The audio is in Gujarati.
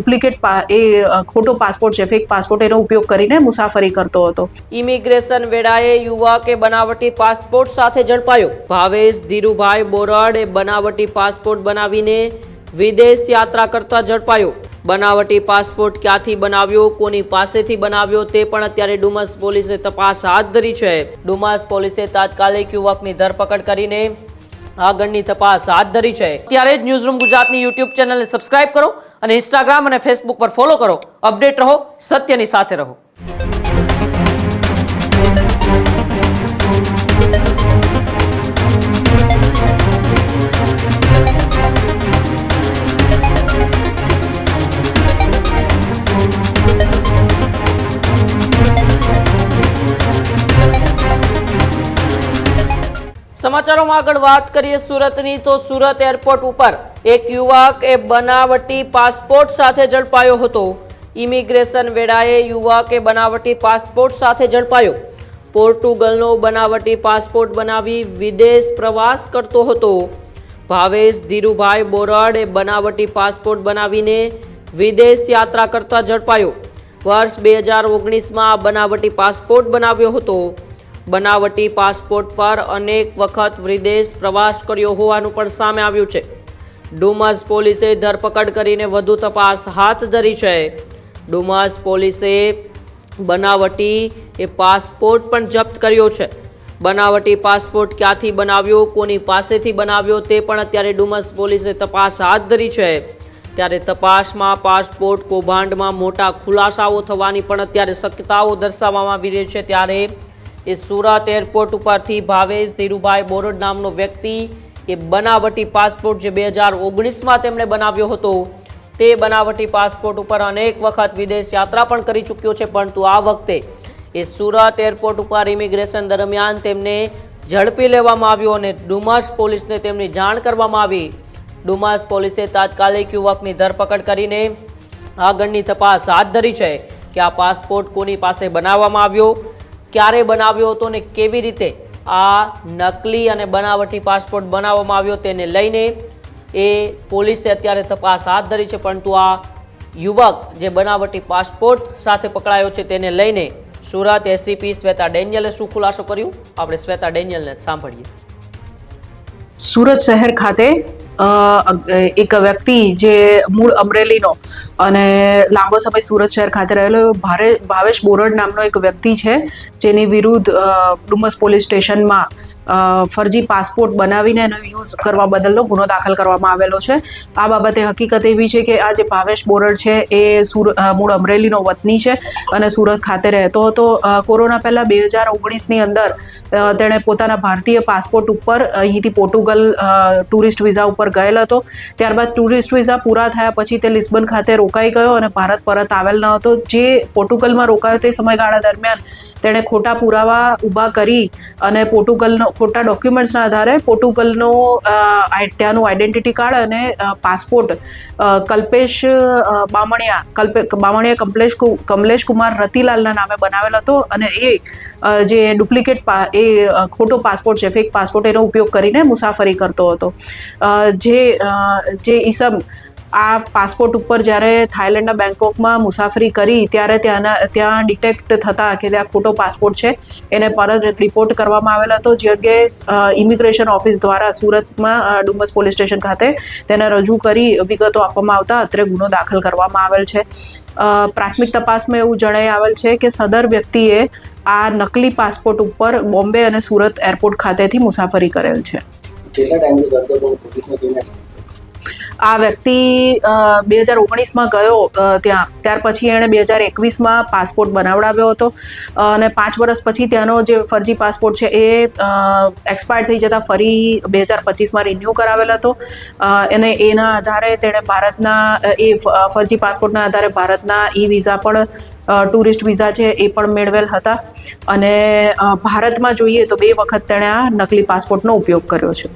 ડુપ્લિકેટ ખોટો પાસપોર્ટ છે, ફેક પાસપોર્ટ, એનો ઉપયોગ કરીને મુસાફરી કરતો હતો. ઇમિગ્રેશન વેળાએ યુવકે બનાવટી પાસપોર્ટ સાથે ઝડપાયો. ભાવેશ ધીરુભાઈ બોરડ બનાવટી પાસપોર્ટ બનાવીને વિદેશ યાત્રા કરતા ઝડપાયો. બનાવટી પાસપોર્ટ ક્યાંથી બનાવ્યો, કોની પાસેથી બનાવ્યો તે પણ અત્યારે ડુમસ પોલીસે તપાસ હાથ ધરી છે. ડુમસ પોલીસે તાત્કાલિક યુવકની ધરપકડ કરીને આગળની તપાસ હાથ ધરી છે. ત્યારે જ ન્યૂઝરૂમ ગુજરાતની યુટ્યુબ ચેનલને સબસ્ક્રાઇબ કરો અને ઇન્સ્ટાગ્રામ અને ફેસબુક પર ફોલો કરો. અપડેટ રહો, સત્યની સાથે રહો. સમાચારોમાં આગળ વાત કરીએ સુરતની, તો સુરત એરપોર્ટ ઉપર એક યુવક બનાવટી પાસપોર્ટ સાથે ઝડપાયો હતો. ઇમિગ્રેશન વેળાએ યુવકે બનાવટી પાસપોર્ટ સાથે ઝડપાયો. પોર્ટુગલનો બનાવટી પાસપોર્ટ બનાવી વિદેશ પ્રવાસ કરતો હતો. ભાવેશ ધીરુભાઈ બોરડ બનાવટી પાસપોર્ટ બનાવીને વિદેશ યાત્રા કરતા ઝડપાયો. વર્ષ 2019માં બનાવટી પાસપોર્ટ બનાવ્યો હતો. બનાવટી પાસપોર્ટ પર અનેક વખત વિદેશ પ્રવાસ કર્યો હોવાનું પણ સામે આવ્યું છે. ડુમસ પોલીસે ધરપકડ કરીને વધુ તપાસ હાથ ધરી છે. ડુમસ પોલીસે બનાવટી પાસપોર્ટ પણ જપ્ત કર્યો છે. બનાવટી પાસપોર્ટ ક્યાંથી બનાવ્યો, કોની પાસેથી બનાવ્યો તે પણ અત્યારે ડુમસ પોલીસે તપાસ હાથ ધરી છે. ત્યારે તપાસમાં પાસપોર્ટ કૌભાંડમાં મોટા ખુલાસાઓ થવાની પણ અત્યારે શક્યતાઓ દર્શાવવામાં આવી રહી છે. ત્યારે સુરત એરપોર્ટ ઉપરથી ભાવેશ ધીરુભાઈ બોરડ નામનો વ્યક્તિ બનાવટી પાસપોર્ટ જે 2019માં તેમણે બનાવ્યો હતો, તે બનાવટી પાસપોર્ટ ઉપર અનેક વખત વિદેશ યાત્રા પણ કરી ચૂક્યો છે. પરંતુ આ વખતે સુરત એરપોર્ટ ઉપર ઇમિગ્રેશન દરમિયાન તેમને ઝડપી લેવામાં આવ્યો અને ડુમસ પોલીસને તેમની જાણ કરવામાં આવી. ડુમસ પોલીસે તાત્કાલિક યુવકની ધરપકડ કરીને આગળની તપાસ હાથ ધરી છે કે આ પાસપોર્ટ કોની પાસે બનાવવામાં આવ્યો, ક્યારે બનાવ્યો હતો ને કેવી રીતે આ નકલી અને બનાવટી પાસપોર્ટ બનાવવામાં આવ્યો તેને લઈને પોલીસે અત્યારે તપાસ હાથ ધરી છે. પરંતુ આ યુવક જે બનાવટી પાસપોર્ટ સાથે પકડાયો છે તેને લઈને સુરત એસીપી શ્વેતા ડેનિયલે શું ખુલાસો કર્યું, આપણે શ્વેતા ડેનિયલને સાંભળીએ. સુરત શહેર ખાતે એક વ્યક્તિ જે મૂળ અમરેલીનો અને લાંબો સમય સુરત શહેર ખાતે રહેલો ભાવેશ બોરડ નામનો એક વ્યક્તિ છે, જેની વિરુદ્ધ ડુમસ પોલીસ સ્ટેશનમાં ફરજી પાસપોર્ટ બનાવીને એનો યુઝ કરવા બદલનો ગુનો દાખલ કરવામાં આવેલો છે. આ બાબતે હકીકત એવી છે કે આ જે ભાવેશ બોરડ છે એ મૂળ અમરેલીનો વતની છે અને સુરત ખાતે રહેતો હતો. કોરોના પહેલાં 2019ની અંદર તેણે પોતાના ભારતીય પાસપોર્ટ ઉપર અહીંથી પોર્ટુગલ ટુરિસ્ટ વિઝા ઉપર ગયેલ હતો. ત્યારબાદ ટુરિસ્ટ વિઝા પૂરા થયા પછી તે લિસ્બન ખાતે રોકાઈ ગયો અને ભારત પરત આવેલ ન હતો. જે પોર્ટુગલમાં રોકાયો તે સમયગાળા દરમિયાન તેણે ખોટા પુરાવા ઊભા કરી અને પોર્ટુગલનો ખોટા ડોક્યુમેન્ટ્સના આધારે પોર્ટુગલનો ત્યાંનું આઈડેન્ટિટી કાર્ડ અને પાસપોર્ટ બામણિયા કમલેશ કુમાર રતિલાલના નામે બનાવેલ હતો અને જે ડુપ્લિકેટ ખોટો પાસપોર્ટ છે, ફેક પાસપોર્ટ, એનો ઉપયોગ કરીને મુસાફરી કરતો હતો. જે ઈસમ આ પાસપોર્ટ ઉપર જ્યારે થાઈલેન્ડના બેંકોકમાં મુસાફરી કરી ત્યારે ત્યાં ડિટેક્ટ થતા કે ત્યાં ખોટો પાસપોર્ટ છે, એને પરત રિપોર્ટ કરવામાં આવેલ હતો. જે અંગે ઇમિગ્રેશન ઓફિસ દ્વારા સુરતમાં ડુમસ પોલીસ સ્ટેશન ખાતે તેને રજૂ કરી વિગતો આપવામાં આવતા અત્રે ગુનો દાખલ કરવામાં આવેલ છે. પ્રાથમિક તપાસમાં એવું જણાઈ આવેલ છે કે સદર વ્યક્તિએ આ નકલી પાસપોર્ટ ઉપર બોમ્બે અને સુરત એરપોર્ટ ખાતેથી મુસાફરી કરેલ છે. આ વ્યક્તિ 2019માં ગયો ત્યાર પછી એણે 2021માં પાસપોર્ટ બનાવડાવ્યો હતો અને 5 વર્ષ પછી ત્યાંનો જે ફરજી પાસપોર્ટ છે એ એક્સપાયર થઈ જતાં ફરી 2025માં રિન્યૂ કરાવેલ હતો અને એના આધારે તેણે ફરજી પાસપોર્ટના આધારે ભારતના વિઝા પણ ટુરિસ્ટ વિઝા છે એ પણ મેળવેલ હતા અને ભારતમાં જોઈએ તો 2 વખત તેણે આ નકલી પાસપોર્ટનો ઉપયોગ કર્યો છે.